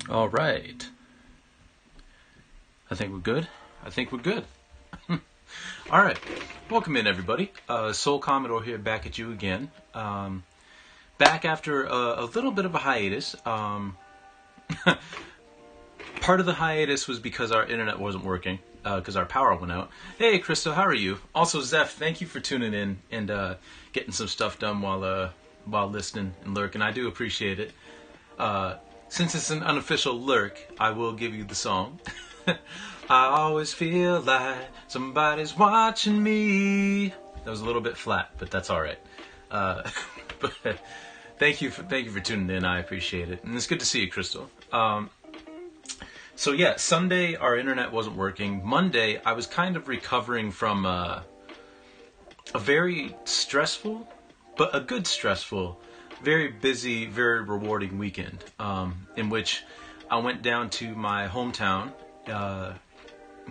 All right. I think we're good. I think we're good. All right. Welcome in, everybody. Soul Commodore here, back at you again. Back after a little bit of a hiatus. Part of the hiatus was because our internet wasn't working, because our power went out. Hey, Crystal, how are you? Also, Zeph, thank you for tuning in and getting some stuff done while listening and lurking. I do appreciate it. Since it's an unofficial lurk, I will give you the song. I always feel like somebody's watching me. That was a little bit flat, but that's all right. But thank you for tuning in. I appreciate it, and it's good to see you, Crystal. So yeah, Sunday our internet wasn't working. Monday I was kind of recovering from a very stressful, but a good stressful, very busy, very rewarding weekend, in which I went down to my hometown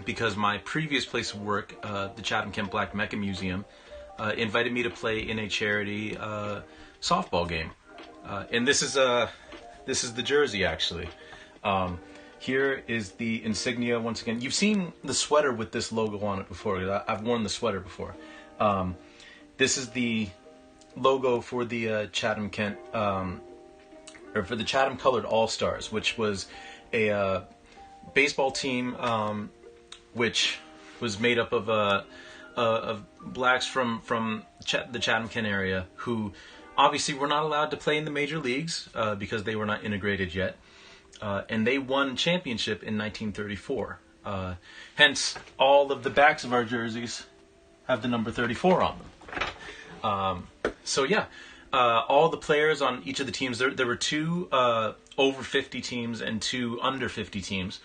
because my previous place of work, the Chatham-Kent Black Mecca Museum, invited me to play in a charity softball game. And this is the jersey, actually. Here is the insignia once again. You've seen the sweater with this logo on it before. I've worn the sweater before. This is the logo for the Chatham-Kent, or for the Chatham Colored All-Stars, which was a baseball team which was made up of blacks from the Chatham-Kent area who obviously were not allowed to play in the major leagues because they were not integrated yet. And they won championship in 1934. Hence, all of the backs of our jerseys have the number 34 on them. So yeah, all the players on each of the teams, there were two over 50 teams and two under 50 teams.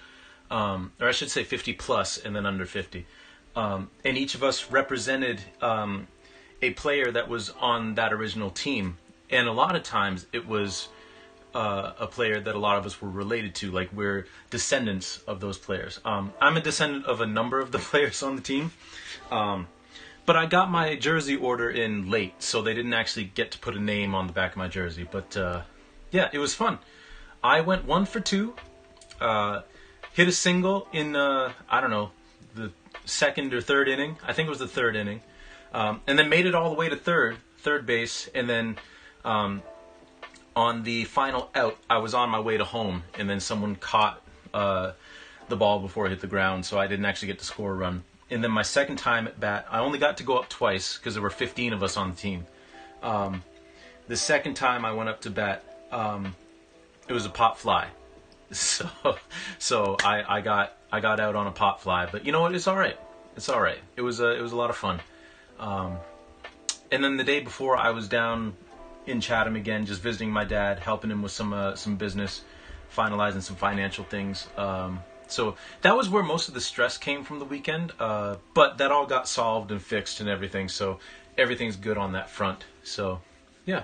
Or I should say 50 plus and then under 50. And each of us represented a player that was on that original team. And a lot of times it was a player that a lot of us were related to, like we're descendants of those players. I'm a descendant of a number of the players on the team. But I got my jersey order in late, so they didn't actually get to put a name on the back of my jersey. But yeah, it was fun. I went 1 for 2, hit a single in, I don't know, the second or third inning. I think it was the third inning. And then made it all the way to third base. And then on the final out, I was on my way to home. And then someone caught the ball before it hit the ground, so I didn't actually get to score a run. And then my second time at bat, I only got to go up twice because there were 15 of us on the team. The second time I went up to bat, it was a pop fly. So I got out on a pop fly. But you know what? It's all right. It's all right. It was a lot of fun. And then the day before, I was down in Chatham again, just visiting my dad, helping him with some business, finalizing some financial things. So that was where most of the stress came from the weekend, but that all got solved and fixed and everything, so everything's good on that front. So, yeah.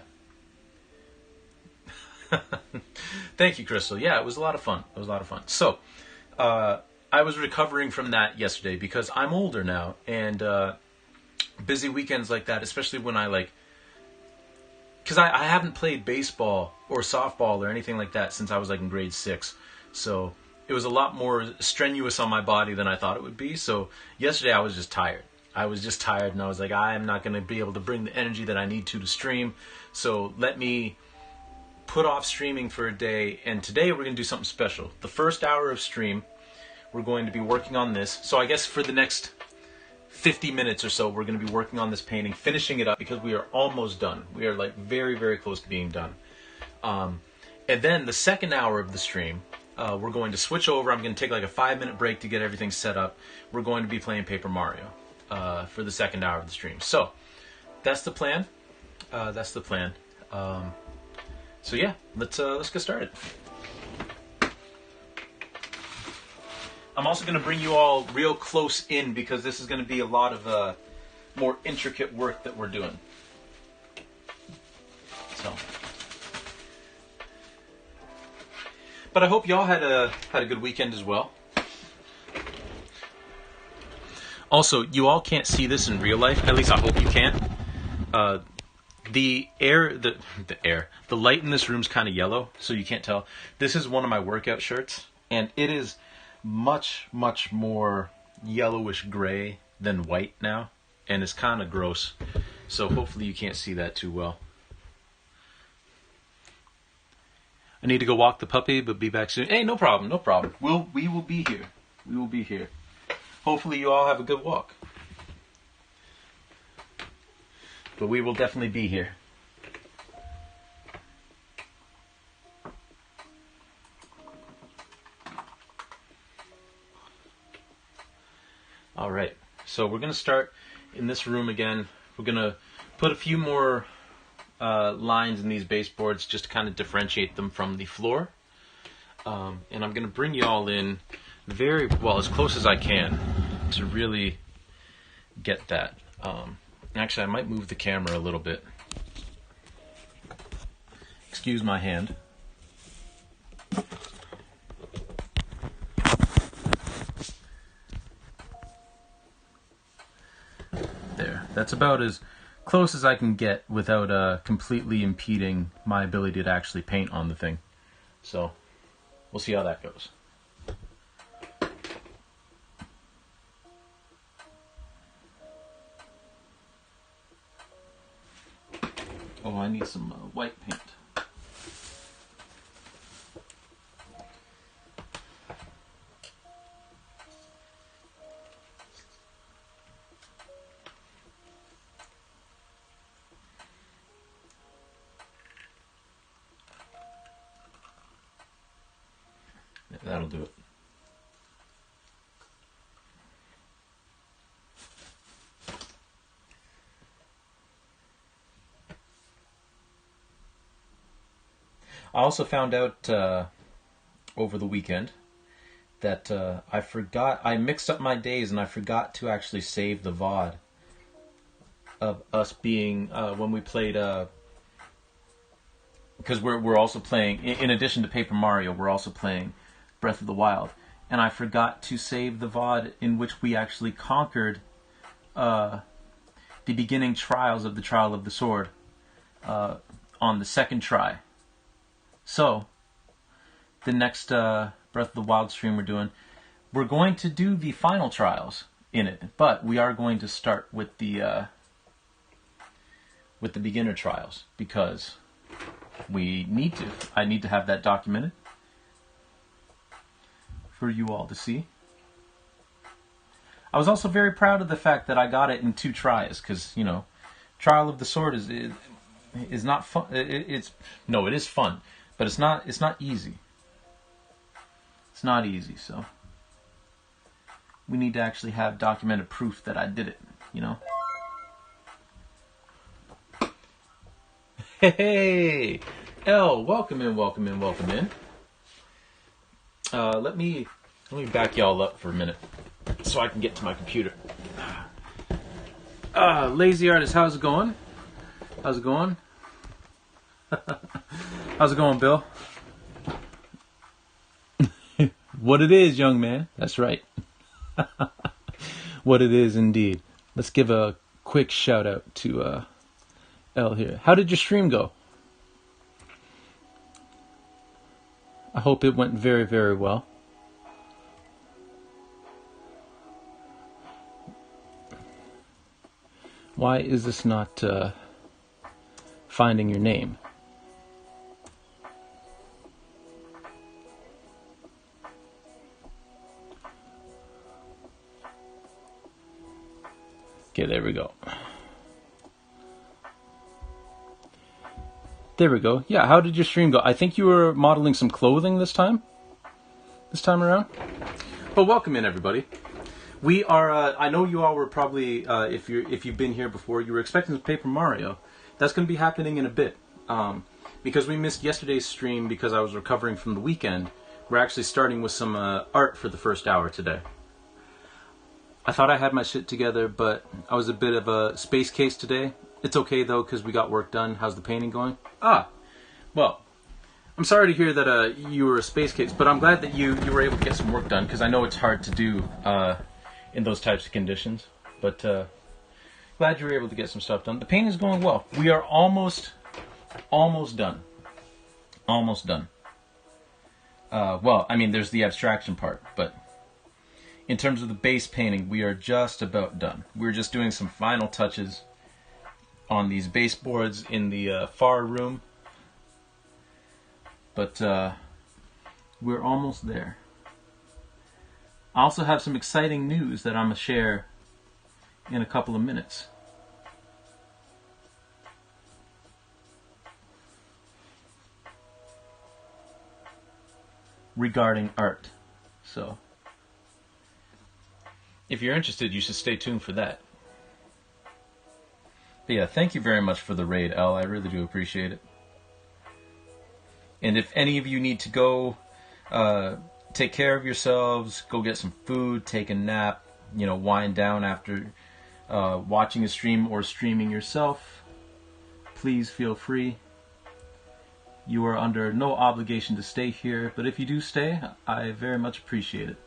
Thank you, Crystal. Yeah, it was a lot of fun. It was a lot of fun. So, I was recovering from that yesterday because I'm older now, and busy weekends like that, especially when because I haven't played baseball or softball or anything like that since I was in grade 6, so it was a lot more strenuous on my body than I thought it would be. So yesterday I was just tired. I was just tired, and I was like, I am not going to be able to bring the energy that I need to stream. So let me put off streaming for a day. And today we're going to do something special. The first hour of stream, we're going to be working on this. So I guess for the next 50 minutes or so, we're going to be working on this painting, finishing it up because we are almost done. We are very, very close to being done. And then the second hour of the stream, we're going to switch over. I'm going to take a 5-minute break to get everything set up. We're going to be playing Paper Mario for the second hour of the stream. So that's the plan. That's the plan. So yeah, let's get started. I'm also going to bring you all real close in because this is going to be a lot of more intricate work that we're doing. So. But I hope y'all had a good weekend as well. Also, you all can't see this in real life. At least I hope you can't. The light in this room's kind of yellow, so you can't tell. This is one of my workout shirts, and it is much, much more yellowish gray than white now, and it's kind of gross. So hopefully you can't see that too well. I need to go walk the puppy, but be back soon. Hey, no problem, no problem. We will be here. We will be here. Hopefully you all have a good walk. But we will definitely be here. All right, so we're going to start in this room again. We're going to put a few more lines in these baseboards just to kind of differentiate them from the floor. And I'm going to bring you all in very well, as close as I can, to really get that. Actually, I might move the camera a little bit. Excuse my hand. There. That's about as close as I can get without completely impeding my ability to actually paint on the thing. So, we'll see how that goes. Oh, I need some white paint. Yeah, that'll do it. I also found out over the weekend that I mixed up my days and I forgot to actually save the VOD of us being, when we played, because we're also playing, in addition to Paper Mario, we're also playing Breath of the Wild. And I forgot to save the VOD in which we actually conquered the beginning trials of the Trial of the Sword on the second try. So, the next Breath of the Wild stream we're going to do the final trials in it, but we are going to start with the beginner trials because we need to. I need to have that documented for you all to see. I was also very proud of the fact that I got it in 2 tries because, you know, Trial of the Sword is not fun. It is fun. But it's not easy. It's not easy, so we need to actually have documented proof that I did it, you know? Hey, Elle, welcome in, welcome in, welcome in. Let me back y'all up for a minute so I can get to my computer. Lazy Artist, how's it going? How's it going? How's it going, Bill? What it is, young man. That's right. What it is indeed. Let's give a quick shout out to Elle here. How did your stream go? I hope it went very, very well. Why is this not finding your name? Okay, there we go. There we go. Yeah, how did your stream go? I think you were modeling some clothing this time around. But welcome in, everybody. We are. I know you all were probably, if you've been here before, you were expecting Paper Mario. That's going to be happening in a bit. Because we missed yesterday's stream because I was recovering from the weekend. We're actually starting with some art for the first hour today. I thought I had my shit together, but I was a bit of a space case today. It's okay, though, because we got work done. How's the painting going? Well, I'm sorry to hear that you were a space case, but I'm glad that you were able to get some work done, because I know it's hard to do in those types of conditions. But Glad you were able to get some stuff done. The paint is going well. We are almost done. Almost done. Well, I mean, there's the abstraction part, but in terms of the base painting, we are just about done. We're just doing some final touches on these baseboards in the far room, but we're almost there. I also have some exciting news that I'm going to share in a couple of minutes. Regarding art. So, if you're interested, you should stay tuned for that. But yeah, thank you very much for the raid, Elle. I really do appreciate it. And if any of you need to go take care of yourselves, go get some food, take a nap, wind down after watching a stream or streaming yourself, please feel free. You are under no obligation to stay here, but if you do stay, I very much appreciate it.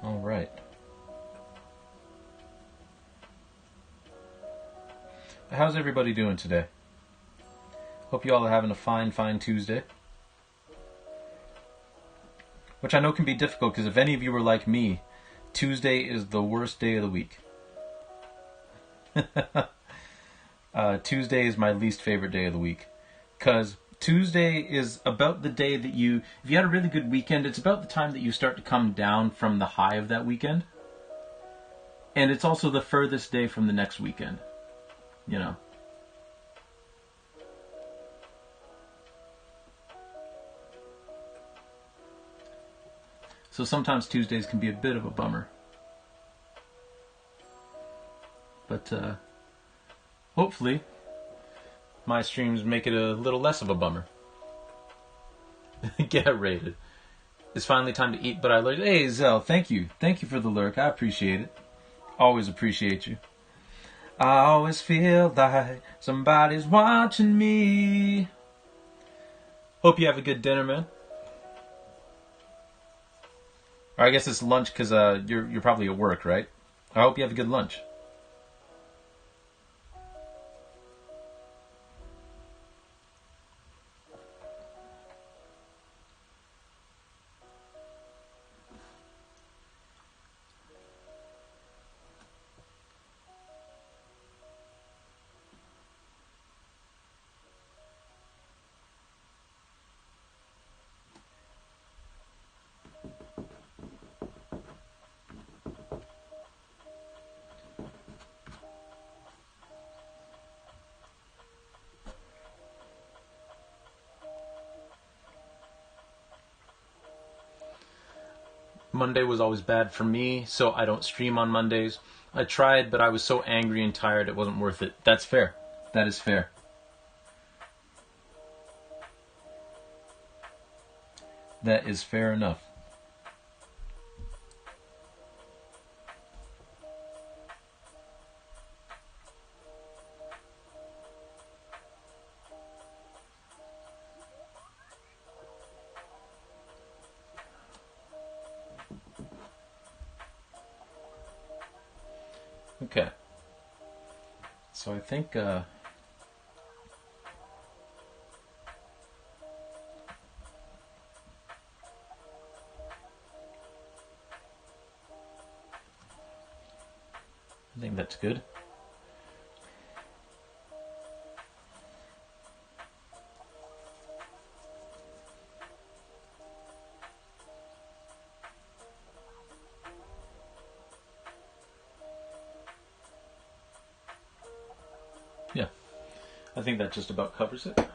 All right. How's everybody doing today? Hope you all are having a fine Tuesday. Which I know can be difficult, because if any of you were like me, Tuesday is the worst day of the week. Tuesday is my least favorite day of the week. Because Tuesday is about the day that if you had a really good weekend, it's about the time that you start to come down from the high of that weekend. And it's also the furthest day from the next weekend. So sometimes Tuesdays can be a bit of a bummer. But hopefully my streams make it a little less of a bummer. Get rated. It's finally time to eat, but I learned. Hey, Zell, thank you. Thank you for the lurk. I appreciate it. Always appreciate you. I always feel like somebody's watching me. Hope you have a good dinner, man. Or I guess it's lunch because you're probably at work, right? I hope you have a good lunch. Monday was always bad for me, so I don't stream on Mondays. I tried, but I was so angry and tired it wasn't worth it. That's fair. That is fair. That is fair enough. Okay. So I think that's good. I think that just about covers it. So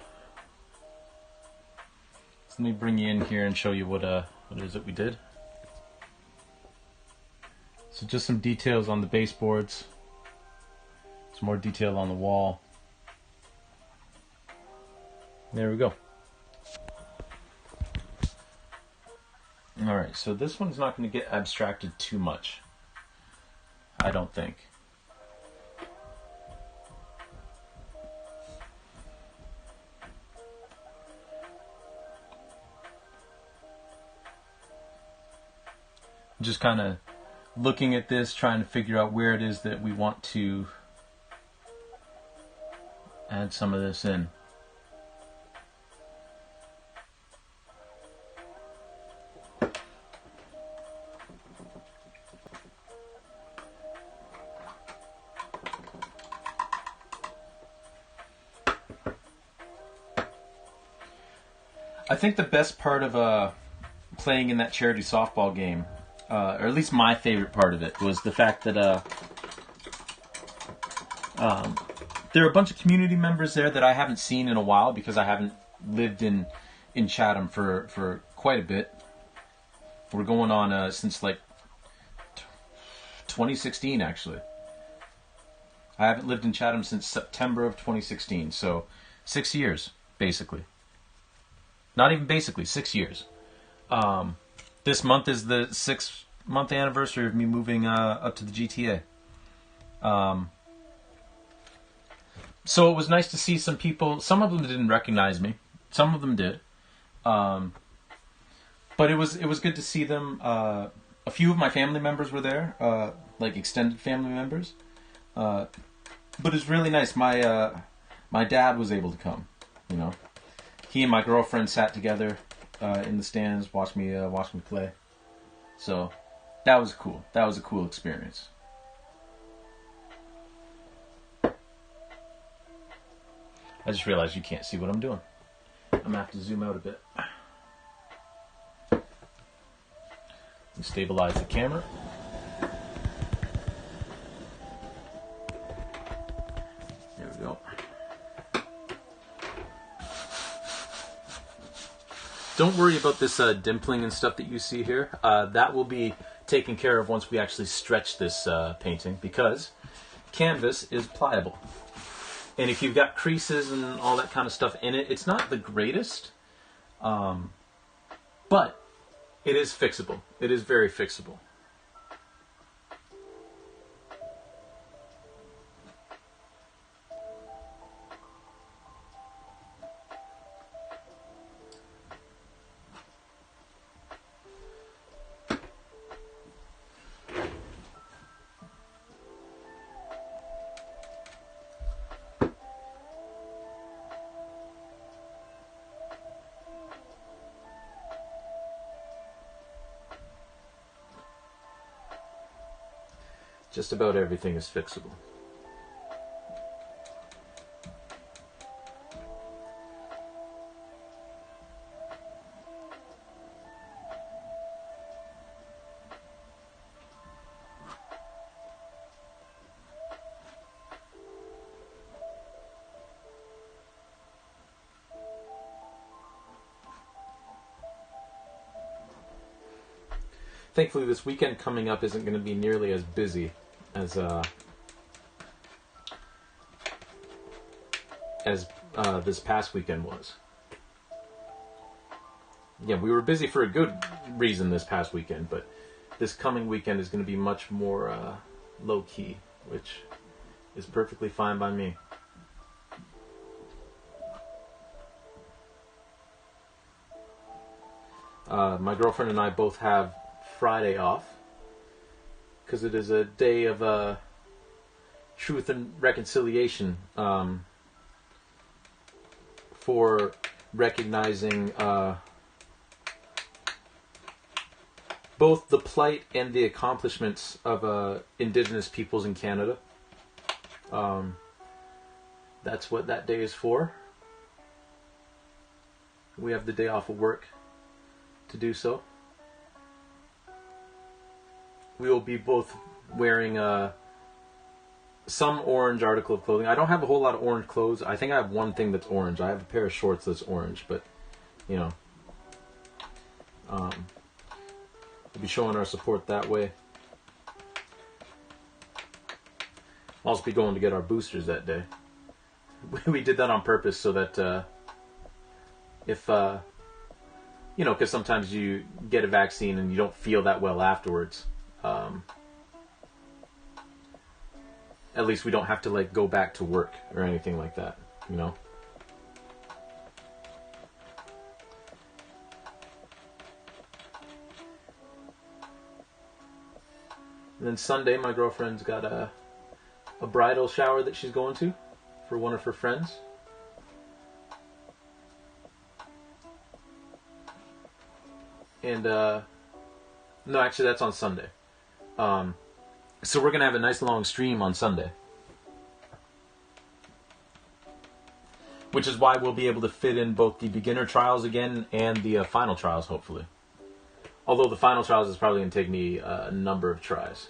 let me bring you in here and show you what it is that we did. So just some details on the baseboards. Some more detail on the wall. There we go. Alright, so this one's not going to get abstracted too much, I don't think. Just kind of looking at this, trying to figure out where it is that we want to add some of this in. I think the best part of playing in that charity softball game, or at least my favorite part of it, was the fact that there are a bunch of community members there that I haven't seen in a while because I haven't lived in Chatham for quite a bit. We're going on since like 2016 actually. I haven't lived in Chatham since September of 2016, so 6 years basically. Not even basically, 6 years. This month is the 6-month anniversary of me moving up to the GTA. So it was nice to see some people. Some of them didn't recognize me. Some of them did. But it was good to see them. A few of my family members were there, like extended family members. But it's really nice. My dad was able to come. You know, he and my girlfriend sat together in the stands, watched me play. So that was cool. That was a cool experience. I just realized you can't see what I'm doing. I'm gonna have to zoom out a bit. And stabilize the camera. There we go. Don't worry about this dimpling and stuff that you see here. That will be taken care of once we actually stretch this painting, because canvas is pliable. And if you've got creases and all that kind of stuff in it, it's not the greatest, but it is fixable. It is very fixable. Just about everything is fixable. Thankfully, this weekend coming up isn't going to be nearly as busy as this past weekend was. Yeah, we were busy for a good reason this past weekend, but this coming weekend is going to be much more low-key, which is perfectly fine by me. My girlfriend and I both have Friday off, because it is a day of truth and reconciliation, for recognizing both the plight and the accomplishments of Indigenous peoples in Canada. That's what that day is for. We have the day off of work to do so. We will be both wearing some orange article of clothing. I don't have a whole lot of orange clothes. I think I have one thing that's orange. I have a pair of shorts that's orange, but, you know, we'll be showing our support that way. I'll also be going to get our boosters that day. We did that on purpose so that if, you know, because sometimes you get a vaccine and you don't feel that well afterwards. At least we don't have to, like, go back to work or anything like that, you know? And then Sunday, my girlfriend's got a bridal shower that she's going to for one of her friends. And, no, actually, that's on Sunday. So we're going to have a nice long stream on Sunday. Which is why we'll be able to fit in both the beginner trials again and the final trials, hopefully. Although the final trials is probably going to take me a number of tries.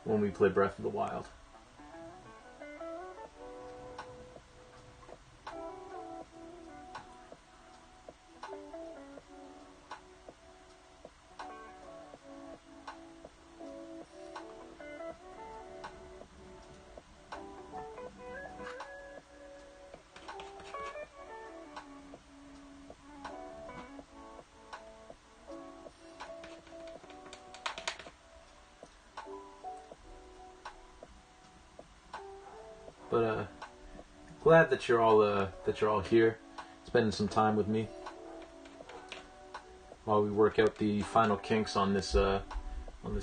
When we play Breath of the Wild. But glad that you're all here, spending some time with me while we work out the final kinks on this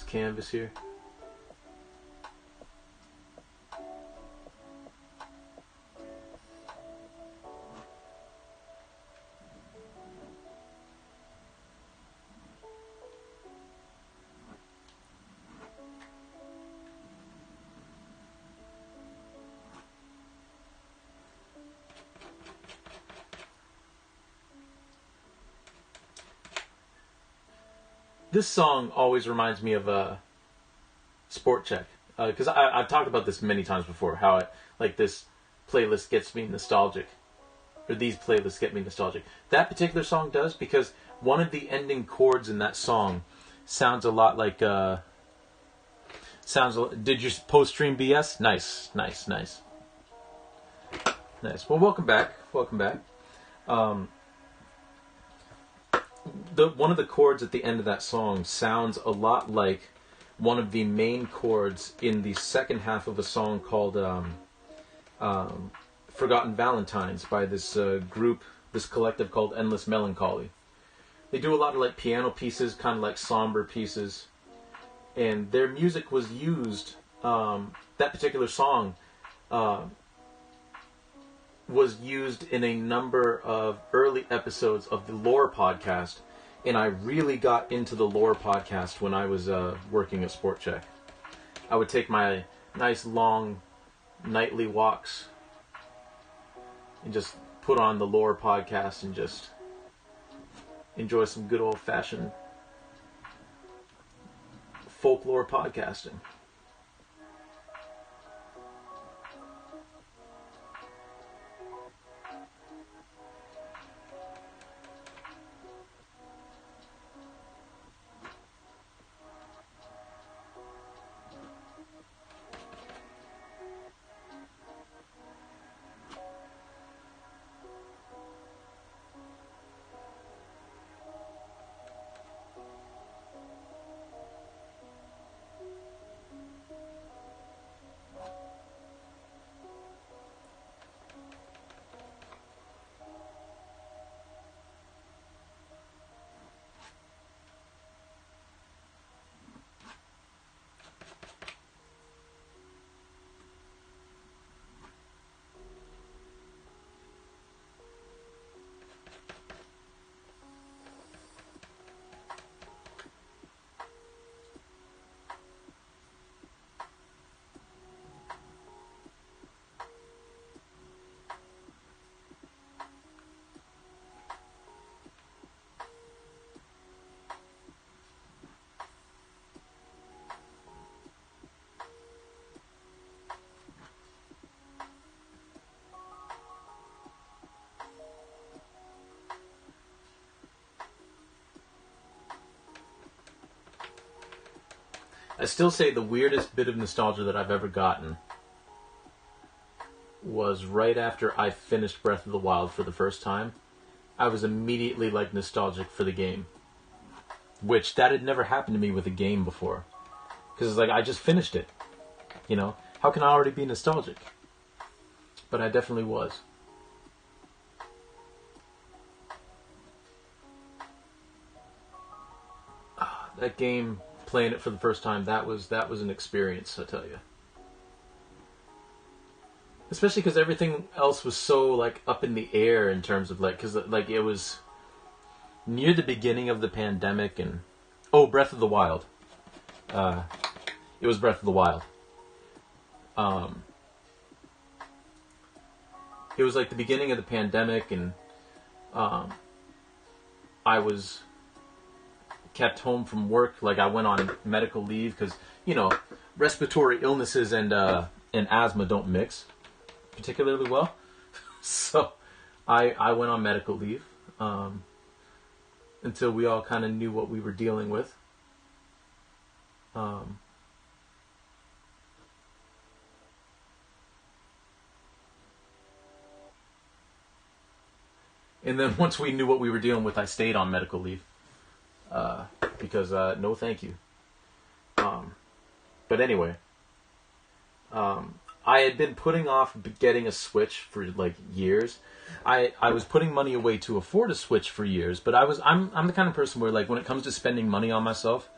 canvas here. This song always reminds me of Sport Check, because I've talked about this many times before. How this playlist gets me nostalgic, or these playlists get me nostalgic. That particular song does, because one of the ending chords in that song sounds a lot like Did you post stream BS? Nice. Well, welcome back. One of the chords at the end of that song sounds a lot like one of the main chords in the second half of a song called Forgotten Valentines by this group, this collective called Endless Melancholy. They do a lot of like piano pieces, kind of like somber pieces, and their music was used, that particular song was used in a number of early episodes of the Lore podcast, and I really got into the Lore podcast when I was working at Sport Check. I would take my nice long nightly walks and just put on the Lore podcast and just enjoy some good old-fashioned folklore podcasting. still say the weirdest bit of nostalgia that I've ever gotten was right after I finished Breath of the Wild for the first time. I was immediately like nostalgic for the game, which that had never happened to me with a game before. Because it's like, I just finished it. You know? How can I already be nostalgic? But I definitely was. That game, playing it for the first time, that was an experience, I tell you. Especially because everything else was so like up in the air in terms of like, because like it was near the beginning of the pandemic, and Breath of the Wild. It was Breath of the Wild. It was like the beginning of the pandemic, and I was kept home from work. Like, I went on medical leave because, you know, respiratory illnesses and asthma don't mix particularly well. So I went on medical leave until we all kind of knew what we were dealing with. And then once we knew what we were dealing with, I stayed on medical leave. Because no thank you. But anyway, I had been putting off getting a Switch for like years. I was putting money away to afford a Switch for years, but I'm the kind of person where, like, when it comes to spending money on myself,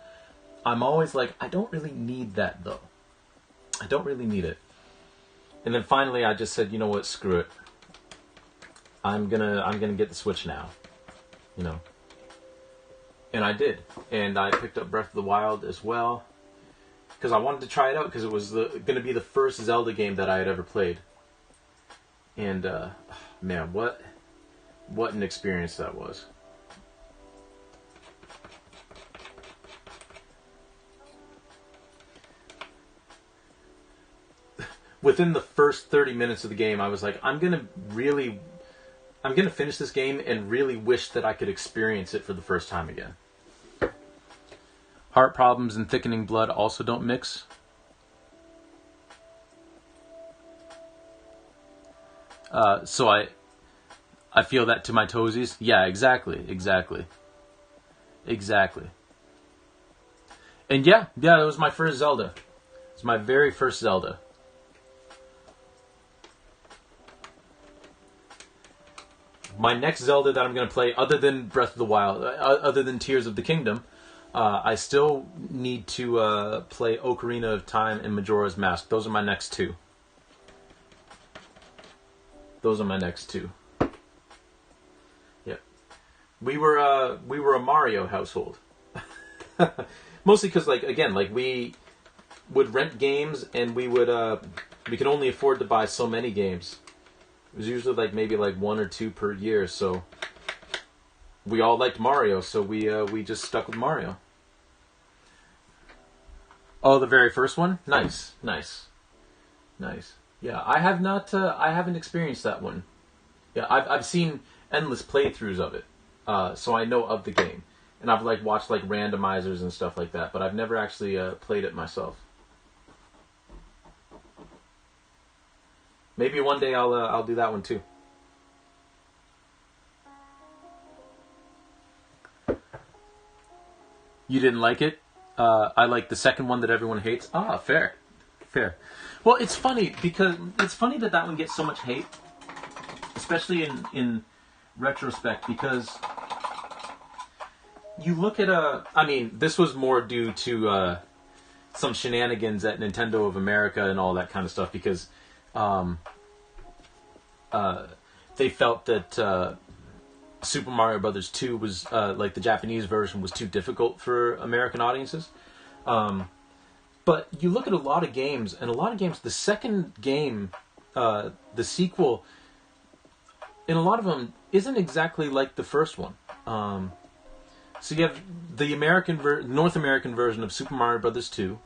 I'm always like, I don't really need that though. I don't really need it. And then finally I just said, you know what, screw it. I'm gonna get the Switch now. You know. And I did. And I picked up Breath of the Wild as well. Because I wanted to try it out, because it was going to be the first Zelda game that I had ever played. And, man, what an experience that was. Within the first 30 minutes of the game, I was like, I'm going to finish this game and really wish that I could experience it for the first time again. Heart problems and thickening blood also don't mix. So I feel that to my toesies. Yeah, exactly. And yeah, that was my first Zelda. It was my very first Zelda. My next Zelda that I'm going to play, other than Breath of the Wild, other than Tears of the Kingdom, I still need to play Ocarina of Time and Majora's Mask. Those are my next two. Yep. We were a Mario household. Mostly because, like, again, like, we would rent games, and we could only afford to buy so many games. It was usually like maybe like 1 or 2 per year, so we all liked Mario, so we just stuck with Mario. Oh, the very first one? Nice. Yeah, I haven't experienced that one. Yeah, I've seen endless playthroughs of it, so I know of the game, and I've like watched like randomizers and stuff like that, but I've never actually played it myself. Maybe one day I'll do that one too. You didn't like it? I like the second one that everyone hates. Ah, fair. Well, it's funny that one gets so much hate, especially in retrospect, because you look at I mean, this was more due to some shenanigans at Nintendo of America and all that kind of stuff, because they felt that Super Mario Brothers 2 was like the Japanese version was too difficult for American audiences. But you look at a lot of games, the second game, the sequel, in a lot of them isn't exactly like the first one. So you have the North American version of Super Mario Brothers 2,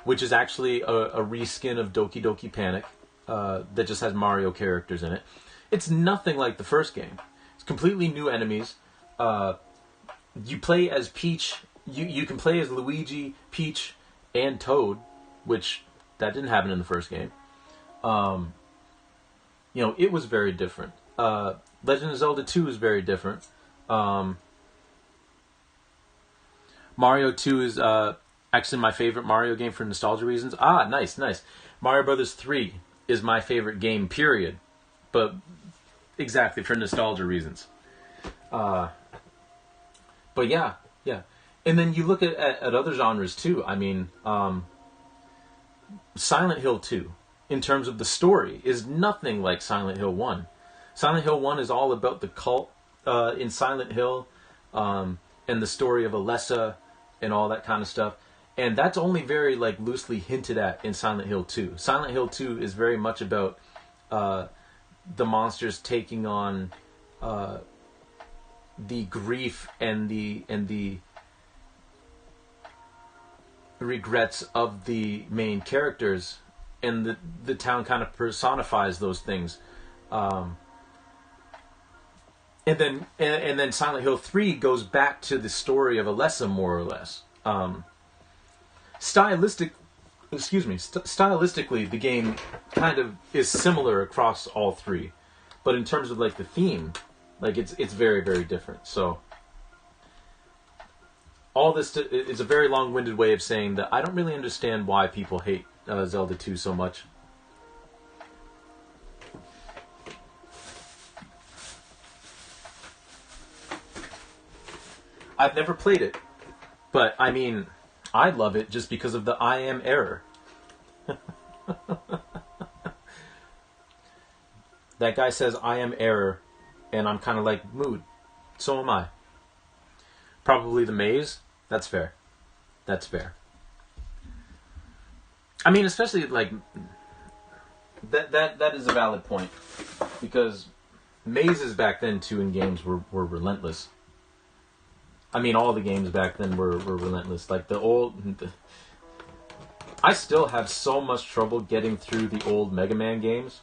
which is actually a reskin of Doki Doki Panic. That just has Mario characters in it. It's nothing like the first game. It's completely new enemies. You play as Peach. You can play as Luigi, Peach, and Toad, which that didn't happen in the first game. It was very different. Legend of Zelda 2 is very different. Mario 2 is actually my favorite Mario game for nostalgia reasons. Nice. Mario Brothers 3 is my favorite game, period. But exactly, for nostalgia reasons. But yeah. And then you look at other genres too. I mean, Silent Hill 2, in terms of the story, is nothing like Silent Hill 1. Silent Hill 1 is all about the cult in Silent Hill, and the story of Alessa and all that kind of stuff. And that's only very loosely hinted at in Silent Hill 2. Silent Hill 2 is very much about the monsters taking on the grief and the regrets of the main characters, and the town kind of personifies those things. And then Silent Hill 3 goes back to the story of Alessa, more or less. Stylistically, the game kind of is similar across all three, but in terms of the theme, it's very, very different. So all this is a very long-winded way of saying that I don't really understand why people hate Zelda 2 so much. I've never played it, but I mean, I love it just because of the I am error. That guy says I am error, and I'm kind of like, mood. So am I. Probably the maze. That's fair. I mean, especially that is a valid point, because mazes back then too in games were relentless. I mean, all the games back then were relentless. I still have so much trouble getting through the old Mega Man games.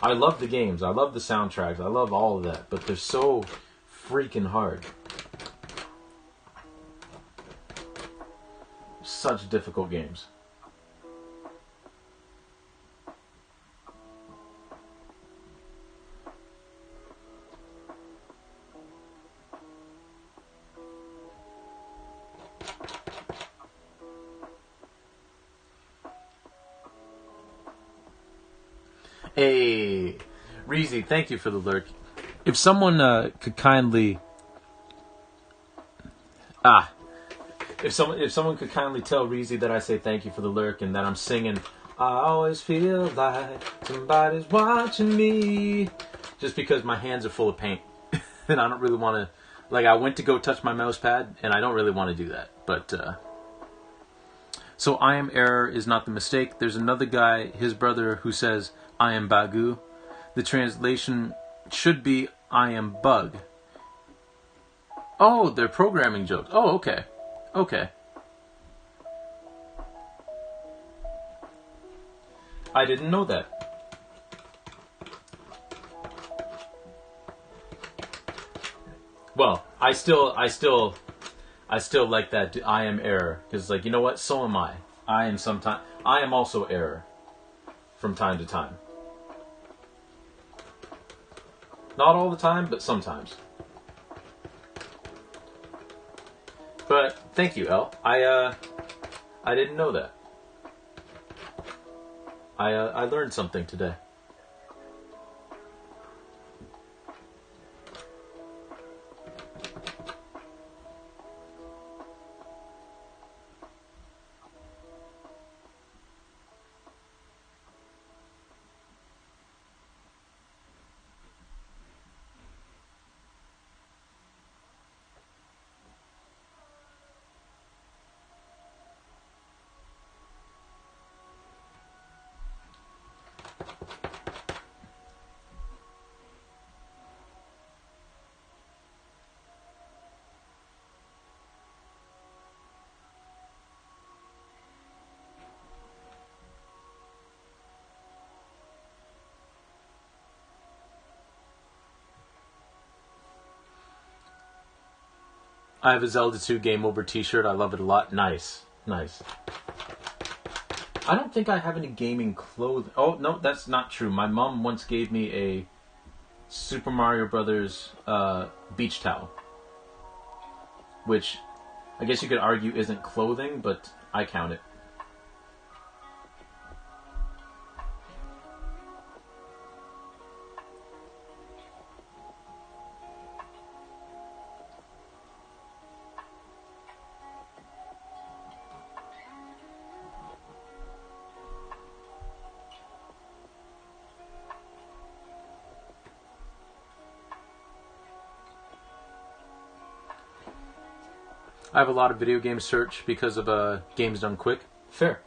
I love the games. I love the soundtracks. I love all of that. But they're so freaking hard. Such difficult games. Hey, Reezy, thank you for the lurk. If someone could kindly... If someone could kindly tell Reezy that I say thank you for the lurk and that I'm singing, I always feel like somebody's watching me. Just because my hands are full of paint. And I don't really want to... I went to go touch my mouse pad, and I don't really want to do that. But, so I am error is not the mistake. There's another guy, his brother, who says, I am Bagu. The translation should be I am bug. Oh, they're programming jokes. Oh, okay. I didn't know that. Well, I still like that I am error, because you know what? So am I. I am also error from time to time. Not all the time, but sometimes. But thank you, El. I didn't know that. I learned something today. I have a Zelda 2 Game Over t-shirt. I love it a lot. Nice. I don't think I have any gaming clothing. Oh, no, that's not true. My mom once gave me a Super Mario Brothers beach towel, which I guess you could argue isn't clothing, but I count it. I have a lot of video game search because of games done quick. Fair.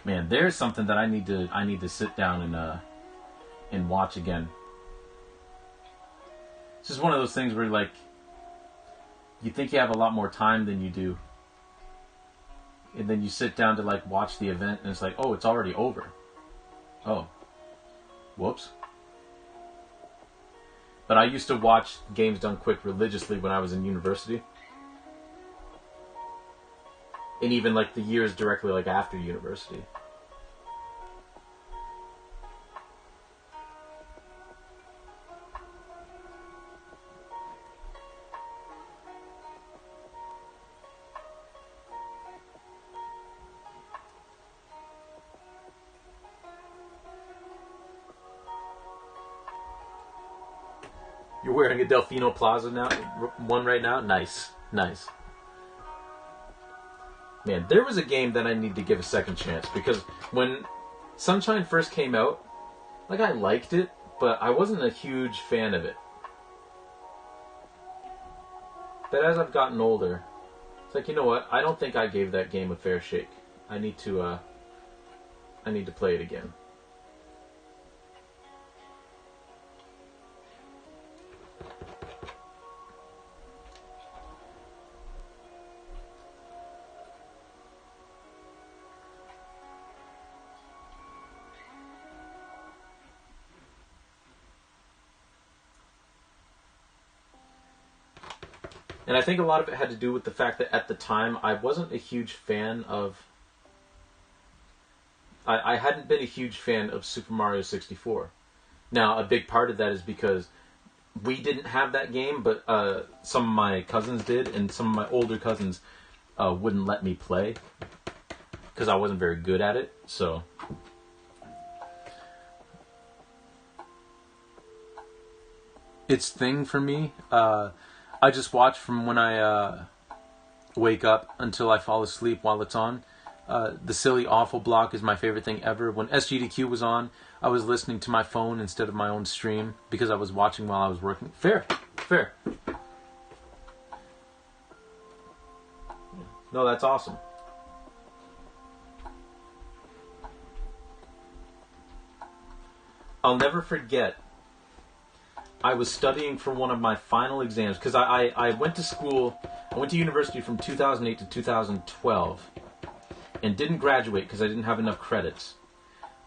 Man, there's something that I need to sit down and watch again. It's just one of those things where like you think you have a lot more time than you do, and then you sit down to like watch the event, and it's like, oh, it's already over. Oh, whoops. But I used to watch games done quick religiously when I was in university. And even like the years directly like after university. You're wearing a Delfino Plaza now, one right now? Nice. Man, there was a game that I need to give a second chance, because when Sunshine first came out, like I liked it, but I wasn't a huge fan of it. But as I've gotten older, it's like, you know what? I don't think I gave that game a fair shake. I need to play it again. And I think a lot of it had to do with the fact that at the time I wasn't a huge fan of... I hadn't been a huge fan of Super Mario 64. Now, a big part of that is because we didn't have that game, but some of my cousins did, and some of my older cousins wouldn't let me play because I wasn't very good at it, so... It's thing for me. I just watch from when I wake up until I fall asleep while it's on. The Silly Awful block is my favorite thing ever. When SGDQ was on, I was listening to my phone instead of my own stream because I was watching while I was working. Fair. No, that's awesome. I'll never forget, I was studying for one of my final exams, because I went to school, I went to university from 2008 to 2012, and didn't graduate because I didn't have enough credits.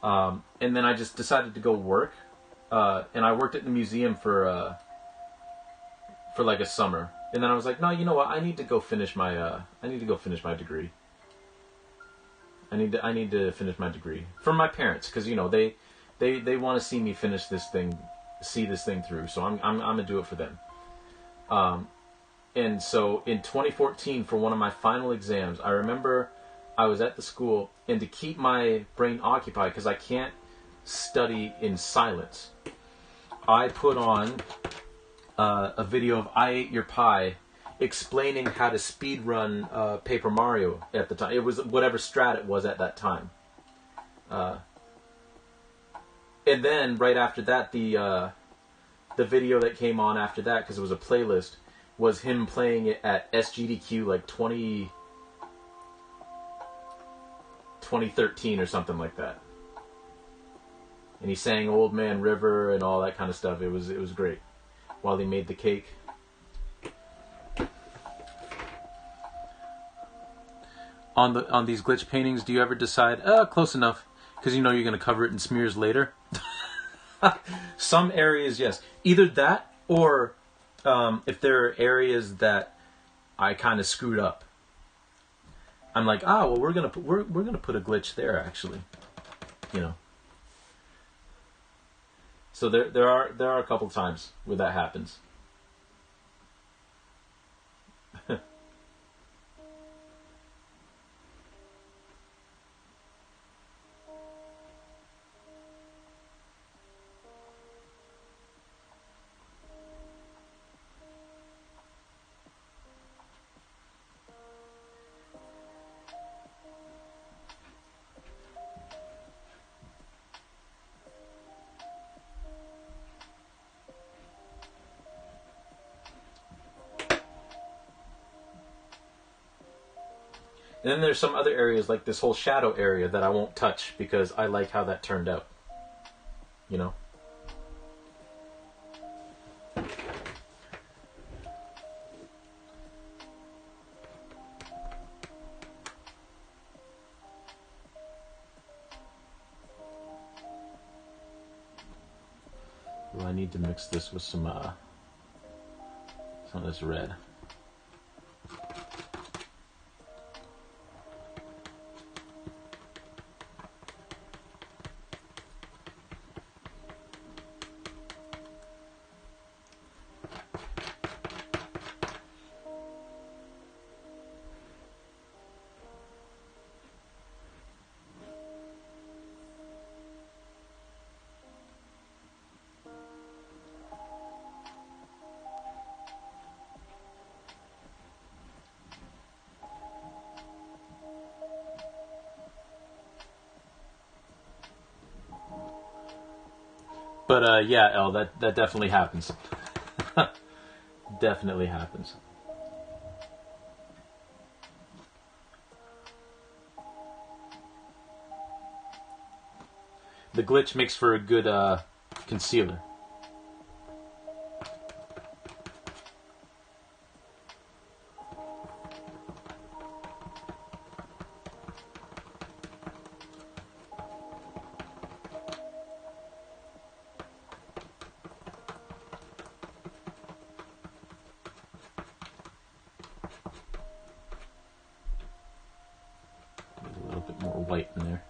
And then I just decided to go work, and I worked at the museum for like a summer. And then I was like, no, you know what? I need to go finish my degree. I need to finish my degree from my parents, because you know they want to see me finish this thing. See this thing through, so I'm gonna do it for them. And so in 2014, for one of my final exams, I remember I was at the school, and to keep my brain occupied, because I can't study in silence, I put on a video of I Ate Your Pie explaining how to speedrun Paper Mario at the time. It was whatever strat it was at that time. And then, right after that, the video that came on after that, because it was a playlist, was him playing it at SGDQ, like 2013 or something like that. And he sang Old Man River and all that kind of stuff. It was great. While he made the cake. On these glitch paintings, do you ever decide, close enough, because you know you're going to cover it in smears later? Some areas, yes. Either that, or if there are areas that I kind of screwed up. I'm like, well, we're gonna put a glitch there actually, you know. So there are a couple times where that happens. And then there's some other areas, like this whole shadow area, that I won't touch because I like how that turned out. You know? Well, I need to mix this with some of this red. But yeah, Elle, that definitely happens. Definitely happens. The glitch makes for a good concealer. A little bit more white in there.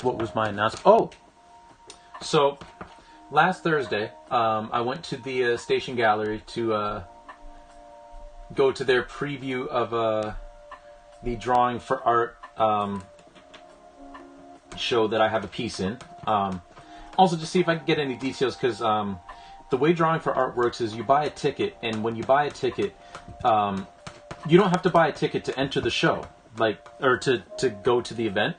What was my announcement? Oh! So, last Thursday, I went to the Station Gallery to go to their preview of the Drawing for Art show that I have a piece in. Also, to see if I can get any details, because the way Drawing for Art works is you buy a ticket, and when you buy a ticket, you don't have to buy a ticket to enter the show, or to go to the event,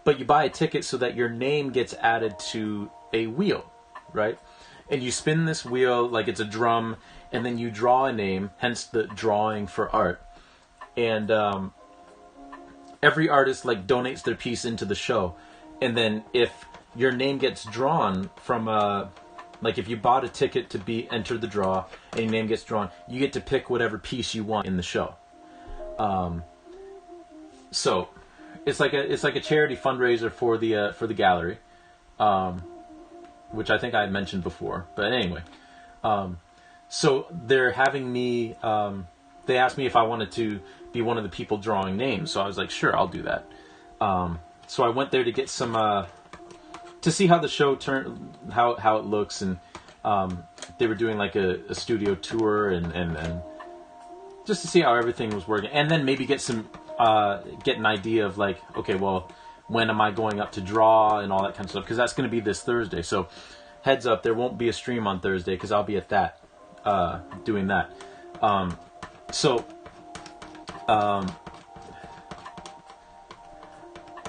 but you buy a ticket so that your name gets added to a wheel, right? And you spin this wheel like it's a drum, and then you draw a name, hence the Drawing for Art. And every artist donates their piece into the show, and then if your name gets drawn from if you bought a ticket to be entered the draw and your name gets drawn, you get to pick whatever piece you want in the show. So it's like a charity fundraiser for the gallery, which I think I had mentioned before. But anyway, so they're having me. They asked me if I wanted to be one of the people drawing names, so I was like, sure, I'll do that. So I went there to get some to see how the show how it looks, and they were doing like a studio tour and just to see how everything was working, and then maybe get an idea of okay, well, when am I going up to draw and all that kind of stuff, because that's going to be this Thursday. So heads up, there won't be a stream on Thursday because I'll be at that doing that.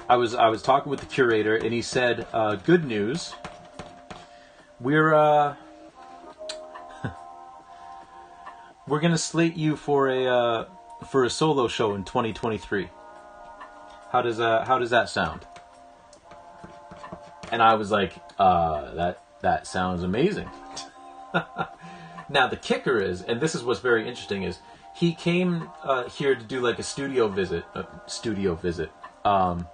I was talking with the curator, and he said, "Good news. We're gonna slate you for a solo show in 2023. How does that sound?" And I was like, "That sounds amazing." Now the kicker is, and this is what's very interesting, is he came here to do like a studio visit. Um,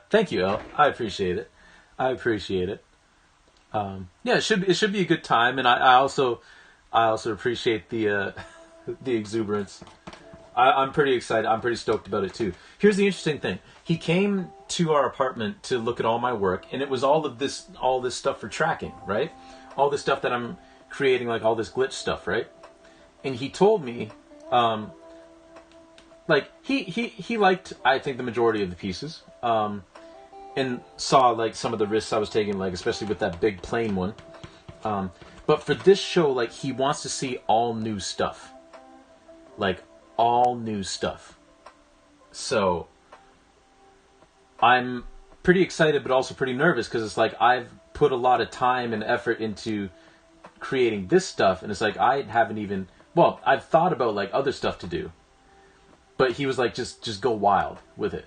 Thank you, El. I appreciate it. I appreciate it. Yeah, it should be a good time, and I also appreciate the the exuberance. I'm pretty excited. I'm pretty stoked about it too. Here's the interesting thing: he came to our apartment to look at all my work, and it was all this stuff for tracking, right? All this stuff that I'm creating, like all this glitch stuff, right? And he told me, um, like he liked, I think, the majority of the pieces, and saw like some of the risks I was taking, like especially with that big plane one. But for this show, like he wants to see all new stuff, like all new stuff. So I'm pretty excited, but also pretty nervous because it's like I've put a lot of time and effort into creating this stuff, and it's like I haven't even. Well, I've thought about like other stuff to do, but he was like, just go wild with it.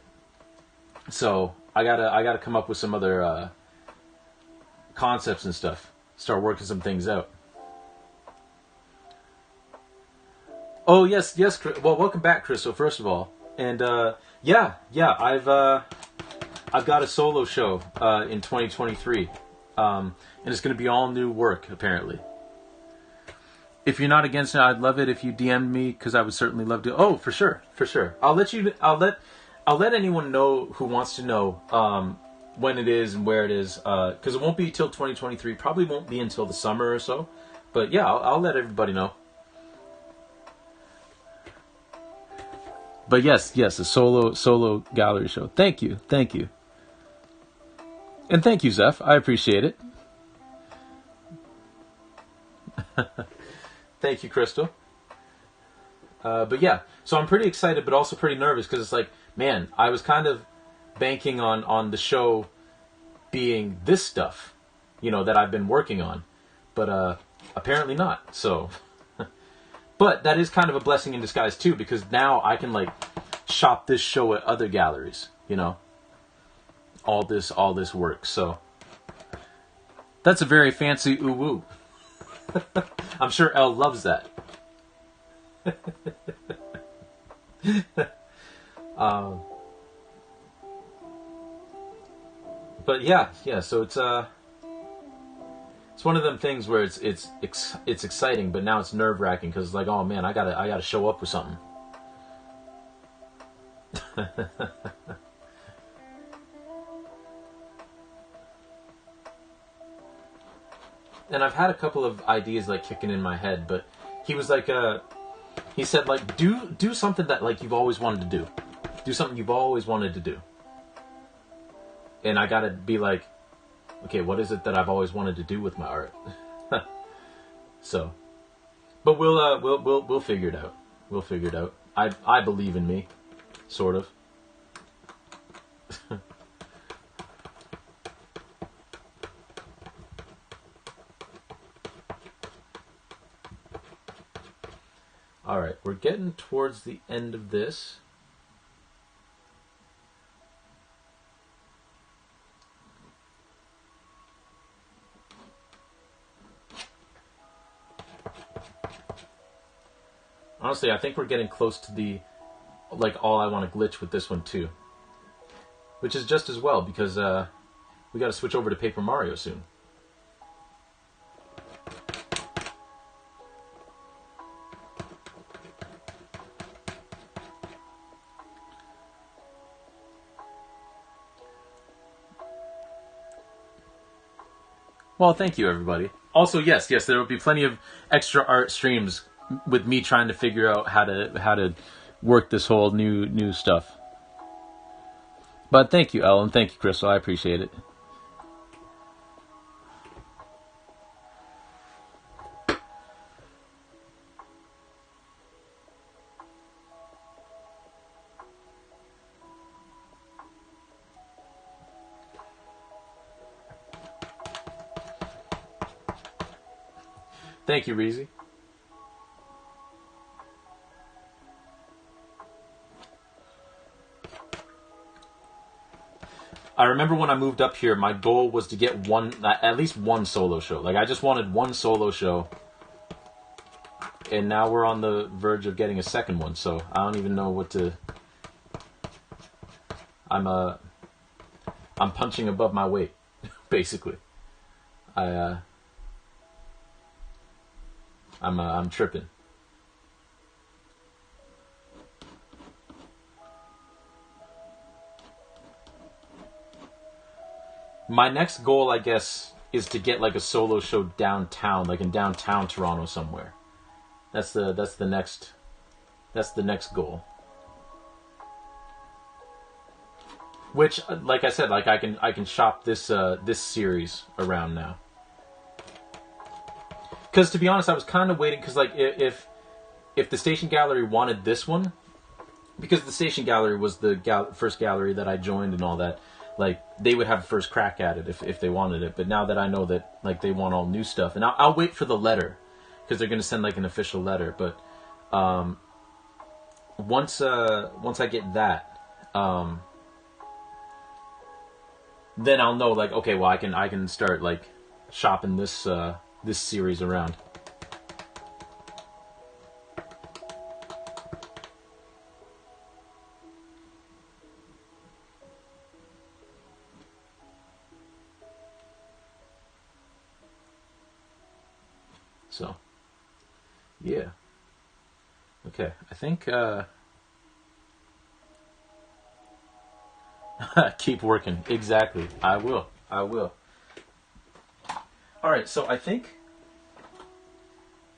So I gotta come up with some other concepts and stuff. Start working some things out. Oh yes, yes. Well, welcome back, Crystal. First of all, and yeah. I've got a solo show in 2023, and it's going to be all new work apparently. If you're not against it, I'd love it if you DM'd me because I would certainly love to. Oh, for sure, for sure. I'll let anyone know who wants to know when it is and where it is because it won't be till 2023. Probably won't be until the summer or so. But yeah, I'll let everybody know. But yes, a solo gallery show. Thank you, and thank you, Zeph. I appreciate it. Thank you, Crystal. But yeah, so I'm pretty excited, but also pretty nervous because it's like, man, I was kind of banking on the show being this stuff, that I've been working on, but apparently not. So, but that is kind of a blessing in disguise too, because now I can like shop this show at other galleries, all this work. So that's a very fancy ooh woo. I'm sure Elle loves that. um, but yeah. So it's one of them things where it's exciting, but now it's nerve wracking because it's like, oh man, I gotta show up with something. And I've had a couple of ideas like kicking in my head, but he was like, he said like, do something that like you've always wanted to do something you've always wanted to do, and I gotta be like, okay, what is it that I've always wanted to do with my art? So, but we'll figure it out. We'll figure it out. I believe in me, sort of. All right, we're getting towards the end of this. Honestly, I think we're getting close to the, like, all I want to glitch with this one too. Which is just as well, because we got to switch over to Paper Mario soon. Well, thank you, everybody. Also, yes, there will be plenty of extra art streams with me trying to figure out how to work this whole new stuff. But thank you, Ellen. Thank you, Crystal. I appreciate it. Thank you, Reezy. I remember when I moved up here, my goal was to get at least one solo show. Like, I just wanted one solo show. And now we're on the verge of getting a second one, so I don't even know what to... I'm punching above my weight, basically. I'm tripping. My next goal, I guess, is to get like a solo show downtown, like in downtown Toronto somewhere. That's the next goal. Which, like I said, like I can shop this series around now. Because to be honest, I was kind of waiting, because like if the Station Gallery wanted this one, because the Station Gallery was the first gallery that I joined and all that. Like, they would have first crack at it if they wanted it. But now that I know that, like, they want all new stuff. And I'll wait for the letter. Because they're going to send, like, an official letter. But once I get that, then I'll know, like, okay, well, I can start, like, shopping this series around. So, yeah. Okay, I think, keep working. Exactly. I will. Alright, so I think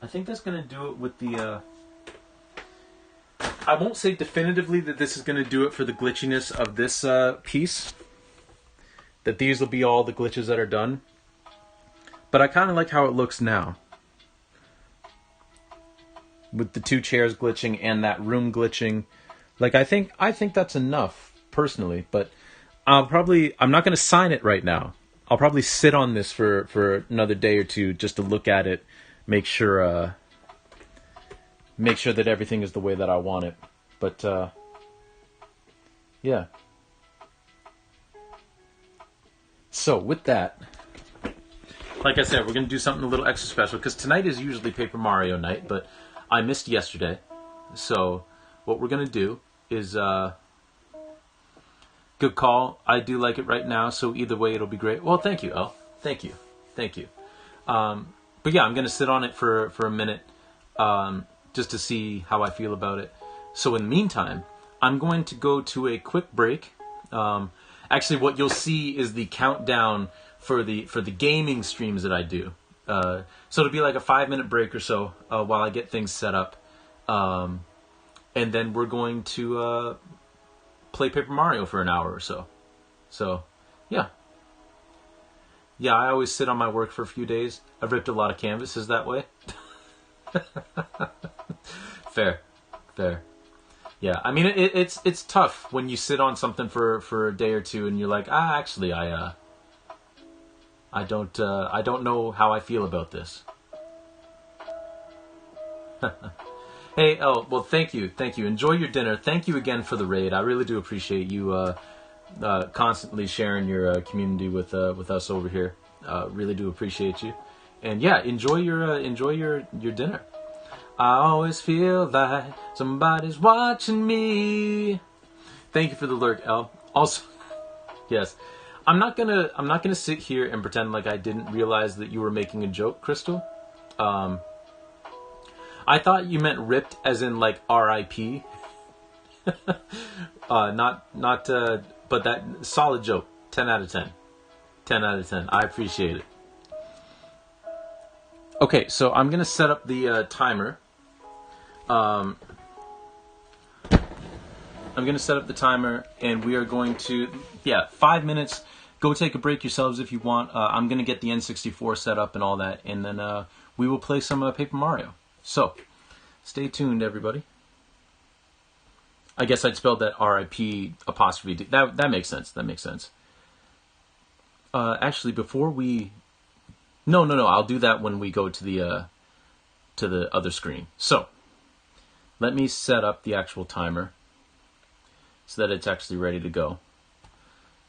that's going to do it with the, I won't say definitively that this is going to do it for the glitchiness of this piece. That these will be all the glitches that are done. But I kind of like how it looks now. With the two chairs glitching and that room glitching. Like, I think that's enough, personally. But I'm not going to sign it right now. I'll probably sit on this for another day or two just to look at it. Make sure that everything is the way that I want it. But, yeah. So, with that, like I said, we're going to do something a little extra special. Because tonight is usually Paper Mario night, but I missed yesterday. So, what we're going to do is, good call. I do like it right now, so either way it'll be great. Well, thank you, El. Thank you. But yeah, I'm going to sit on it for a minute, just to see how I feel about it. So in the meantime, I'm going to go to a quick break. Actually, what you'll see is the countdown for the gaming streams that I do. So it'll be like a 5-minute break or so while I get things set up. And then we're going to play Paper Mario for an hour or so. So, yeah. Yeah, I always sit on my work for a few days. I've ripped a lot of canvases that way. Fair. Yeah, I mean, it's tough when you sit on something for a day or two and you're like, actually, I don't know how I feel about this. Hey, oh, well, thank you. Enjoy your dinner. Thank you again for the raid. I really do appreciate you constantly sharing your community with us over here. Really do appreciate you. And yeah, enjoy your dinner. I always feel like somebody's watching me. Thank you for the lurk, El. Also, yes. I'm not gonna sit here and pretend like I didn't realize that you were making a joke, Crystal. I thought you meant ripped as in like R.I.P. But that solid joke. 10 out of 10. 10 out of 10. I appreciate it. Okay, so I'm gonna set up the timer. I'm gonna set up the timer, and we are going to 5 minutes. Go take a break yourselves if you want. I'm going to get the N64 set up and all that, and then we will play some Paper Mario. So, stay tuned, everybody. I guess I'd spelled that R-I-P apostrophe D. That makes sense. Actually, before we... No. I'll do that when we go to the other screen. So, let me set up the actual timer so that it's actually ready to go.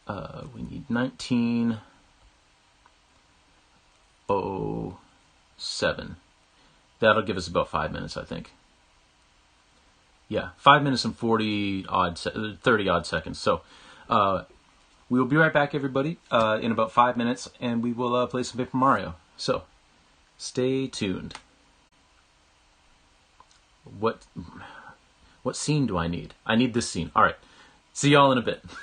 We need 19:07. That'll give us about 5 minutes, I think. Yeah, 5 minutes and 30 odd seconds. So we will be right back, everybody, in about 5 minutes, and we will play some Paper Mario. So stay tuned. What scene do I need? I need this scene. All right. See y'all in a bit.